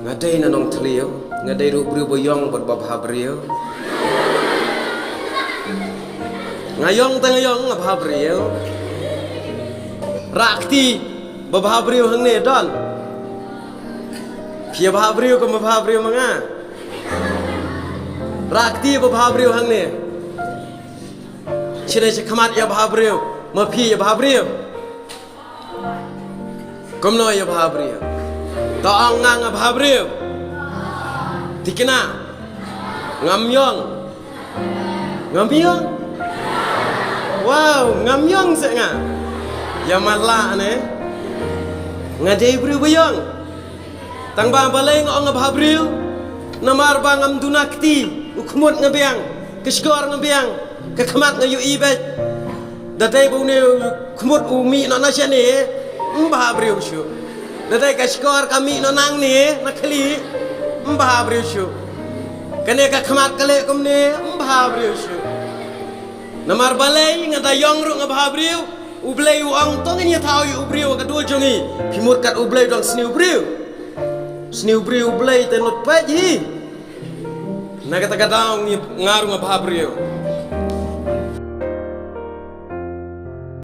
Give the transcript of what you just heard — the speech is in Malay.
ngadai nanong teliu ngadai rubri boyong berbabhabrio ngayong tengayong ngabhabrio rakti babhabrio hang ne don pia babhabrio ko mabhabrio manga rakti babhabrio hang ne chine se khamat ya babhabrio ma phi ya babhabrio komno ya babhabrio to ang nga babhabrio tikina ngamyong wow ngamyong se nga ya mala ne ngadai bru boyong tang ba balai ngong ngabhabriu namar ba ngam dunakti ukmut ngabiang keskor ngabiang kekhamat ngayu ibet dadai bu ne khmut umi no nasane mbhabriu shu dadai keskor kami no nang ne nakhli mbhabriu shu kane kekhamat kale kumne mbhabriu shu namar balai ngadayong ru ngabhabriu ublay uang tong ini tahu yu ubriu kedua jongi pimur kat ublay dong seni ubriu ublay tenut paji nak kata kata ngaruh ngabhabriu